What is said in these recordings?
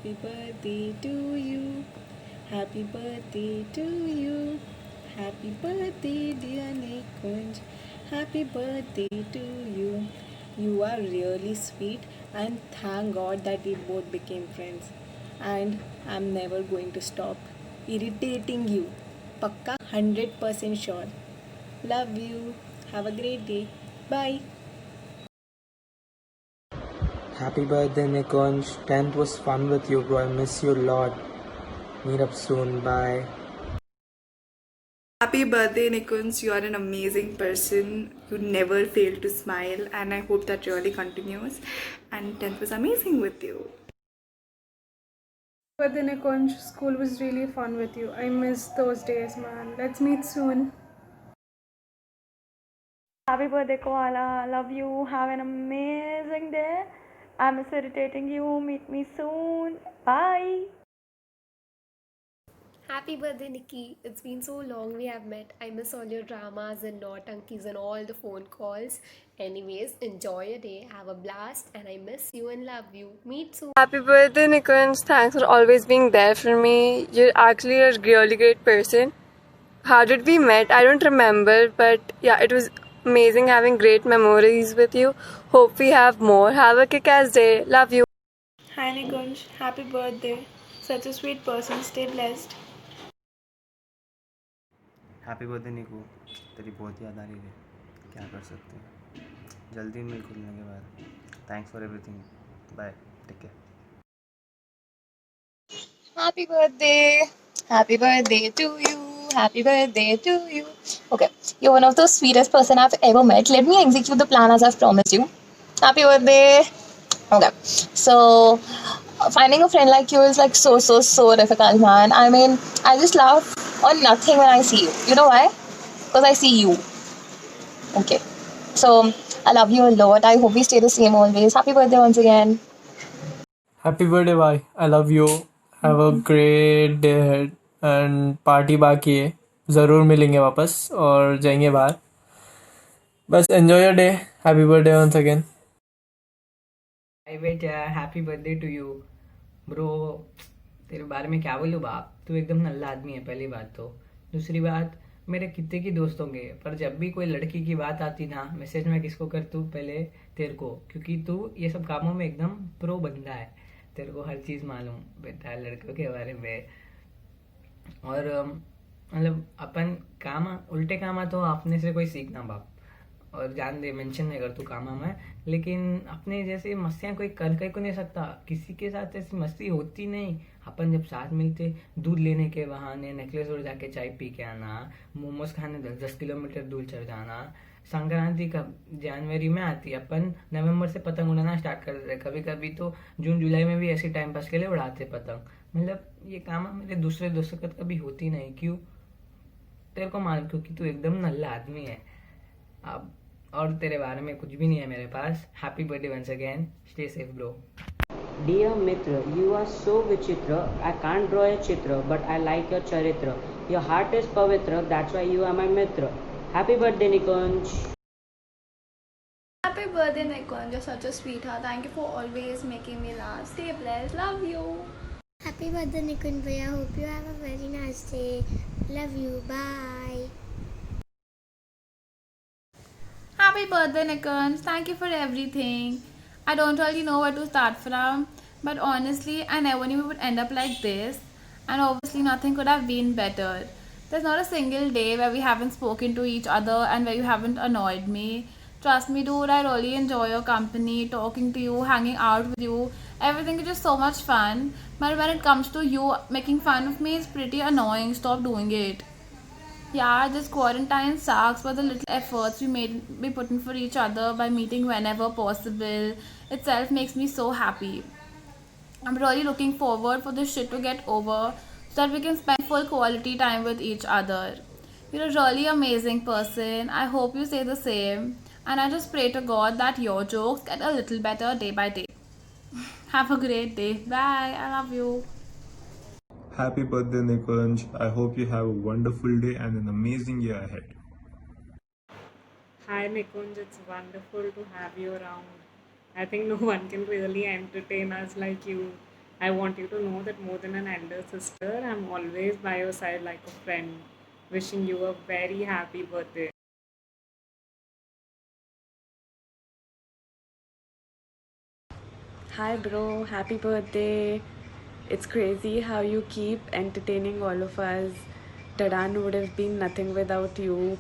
Happy birthday to you. Happy birthday to you. Happy birthday, dear Nikunj. Happy birthday to you. You are really sweet, and thank God that we both became friends. And I'm never going to stop irritating you. Pakka 100% sure. Love you. Have a great day. Bye. Happy birthday, Nikunj. 10th was fun with you, bro. I miss you a lot. Meet up soon. Bye. Happy birthday, Nikunj. You are an amazing person. You never fail to smile, and I hope that really continues. And 10th was amazing with you. But then Nikunj, school was really fun with you. I miss those days, man. Let's meet soon. Happy birthday, Koala. Love you. Have an amazing day. I miss irritating you. Meet me soon. Bye. Happy birthday, Nikki. It's been so long we have met. I miss all your dramas and naughtankies and all the phone calls. Anyways, enjoy your day, have a blast, and I miss you and love you. Meet soon. Happy birthday, Nikunj. Thanks for always being there for me. You're actually a really great person. How did we met? I don't remember, but yeah, it was amazing having great memories with you. Hope we have more. Have a kick-ass day. Love you. Hi, Nikunj. Happy birthday. Such a sweet person. Stay blessed. Happy birthday Niku. तेरी बहुत याद आ रही है. क्या कर सकते हैं. जल्दी मिल खुलने के बाद. Thanks for everything. Bye. Take care. Happy birthday. Happy birthday to you. Happy birthday to you. Okay, you're one of the sweetest person I've ever met. Let me execute the plan as I've promised you. Happy birthday. Okay, so finding a friend like you is like so difficult, man. I mean, I just laugh on nothing when I see you. You know why? Because I see you. Okay, so I love you a lot. I hope we stay the same always. Happy birthday once again. Happy birthday भाई. I love you. Have a great day head and party बाकी है. ज़रूर मिलेंगे वापस और जाएंगे बाहर. बस enjoy your day. Happy birthday once again. आई बेटा happy birthday to you bro. तेरे बारे में क्या बोलूँ बाप. तू एकदम नल्ला आदमी है पहली बात तो. दूसरी बात, मेरे कितने की दोस्त होंगे पर जब भी कोई लड़की की बात आती ना मैसेज में किसको कर तू पहले तेरे को. क्योंकि तू ये सब कामों में एकदम प्रो बंदा है. तेरे को हर चीज़ मालूम बेटा लड़कों के बारे में. और मतलब अपन काम उल्टे काम तो अपने से कोई सीखना बाप. और जान दे मेंशन नहीं कर तू काम में. लेकिन अपने जैसे मस्तियाँ कोई कर को नहीं सकता. किसी के साथ ऐसी मस्ती होती नहीं. अपन जब साथ मिलते दूध लेने के बहाने नेकलेस रोड जाके चाय पी के आना. मोमोज खाने 10-10 किलोमीटर दूर चढ़ जाना. संक्रांति कब जनवरी में आती है. अपन नवंबर से पतंग उड़ाना स्टार्ट कर देते. कभी कभी तो जून जुलाई में भी ऐसे टाइम पास के लिए उड़ाते पतंग. मतलब ये काम मेरे दूसरे दोस्तों के कभी होती नहीं. क्यों तेरे को मालूम क्योंकि तू एकदम नल्ला आदमी है. अब और तेरे बारे में कुछ भी नहीं है मेरे पास. Happy birthday once again. Stay safe bro. Dear Mitra, you are so vichitra. I can't draw a chitra, but I like your charitra. Your heart is pavitra, that's why you are my Mitra. Happy birthday, Nikunj. Happy birthday, Nikunj. You're such a sweetheart. Thank you for always making me laugh. Stay blessed. Love you. Happy birthday, Nikunj Bhaiya. Hope you have a very nice day. Love you. Bye. Happy birthday, Nikunj. Thank you for everything. I don't really know where to start from, but honestly, I never knew we would end up like this. And obviously, nothing could have been better. There's not a single day where we haven't spoken to each other and where you haven't annoyed me. Trust me, dude, I really enjoy your company, talking to you, hanging out with you. Everything is just so much fun. But when it comes to you, making fun of me is pretty annoying. Stop doing it. Yeah, this quarantine sucks, but the little efforts we put in for each other by meeting whenever possible itself makes me so happy. I'm really looking forward for this shit to get over so that we can spend full quality time with each other. You're a really amazing person. I hope you say the same. And I just pray to God that your jokes get a little better day by day. Have a great day. Bye. I love you. Happy birthday, Nikunj. I hope you have a wonderful day and an amazing year ahead. Hi, Nikunj. It's wonderful to have you around. I think no one can really entertain us like you. I want you to know that more than an elder sister, I'm always by your side like a friend. Wishing you a very happy birthday. Hi, bro. Happy birthday. It's crazy how you keep entertaining all of us. Dadan would have been nothing without you.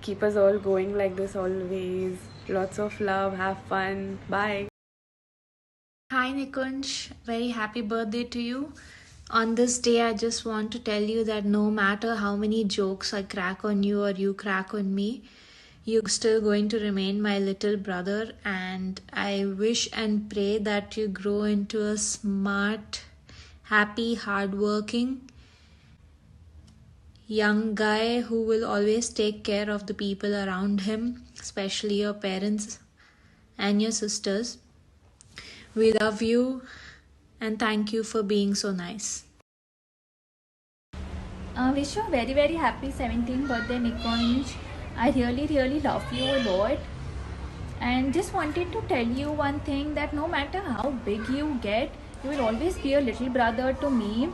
Keep us all going like this always. Lots of love. Have fun. Bye. Hi Nikunj, very happy birthday to you. On this day, I just want to tell you that no matter how many jokes I crack on you or you crack on me, you're still going to remain my little brother. And I wish and pray that you grow into a smart, happy, hardworking young guy who will always take care of the people around him, especially your parents and your sisters. We love you and thank you for being so nice. Wish you a very very happy 17th birthday, Nikunj. I really love you a lot, and just wanted to tell you one thing, that no matter how big you get, you will always be a little brother to me,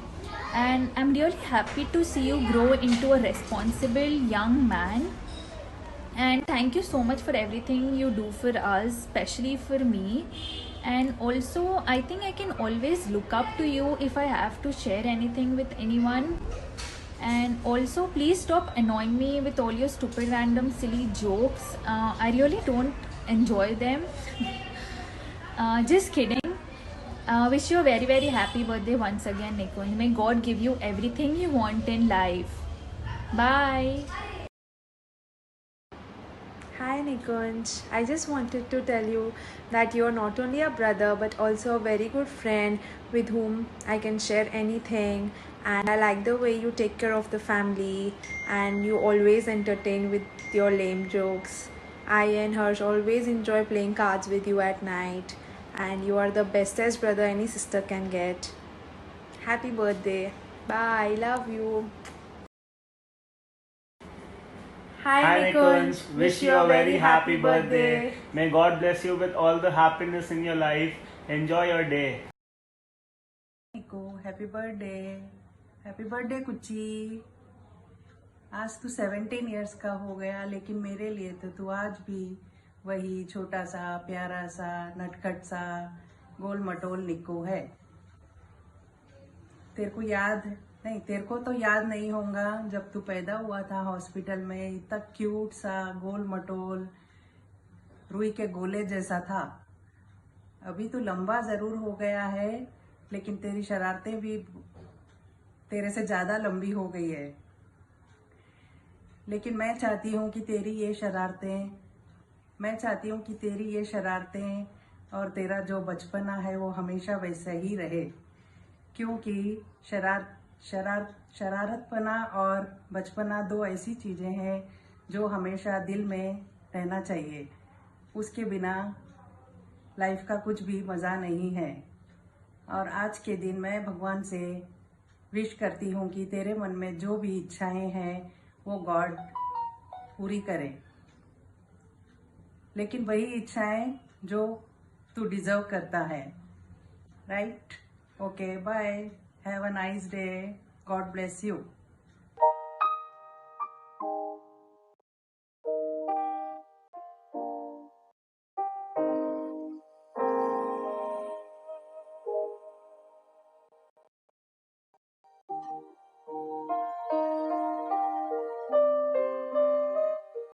and I'm really happy to see you grow into a responsible young man. And thank you so much for everything you do for us, especially for me. And also, I think I can always look up to you if I have to share anything with anyone. And also, please stop annoying me with all your stupid random silly jokes. I really don't enjoy them. Just kidding. Wish you a very very happy birthday once again, Nikunj. May God give you everything you want in life. Bye. Hi Nikunj, I just wanted to tell you that you're not only a brother but also a very good friend with whom I can share anything, and I like the way you take care of the family and you always entertain with your lame jokes. I and Harsh always enjoy playing cards with you at night, and you are the bestest brother any sister can get. Happy birthday. Bye. Love you. Hi Nikunj, wish you a very happy birthday. May God bless you with all the happiness in your life. Enjoy your day. निको happy birthday कुची। आज तू 17 years का हो गया, लेकिन मेरे लिए तो तू आज भी वही छोटा सा प्यारा सा नटखट सा गोल मटोल निको है। तेरे को तो याद नहीं होगा जब तू पैदा हुआ था हॉस्पिटल में, इतना क्यूट सा गोल मटोल रुई के गोले जैसा था। अभी तो लंबा जरूर हो गया है, लेकिन तेरी शरारतें भी तेरे से ज्यादा लंबी हो गई है। लेकिन मैं चाहती हूँ कि तेरी ये शरारतें और तेरा जो बचपना है वो हमेशा वैसा ही रहे, क्योंकि शरारतपना और बचपना दो ऐसी चीजें हैं जो हमेशा दिल में रहना चाहिए। उसके बिना लाइफ का कुछ भी मज़ा नहीं है। और आज के दिन मैं भगवान से विश करती हूँ कि तेरे मन में जो भी इच्छाएं हैं वो गॉड पूरी करे, लेकिन वही इच्छाएं जो तू डिजर्व करता है। Right? Okay, bye, have a nice day, God bless you.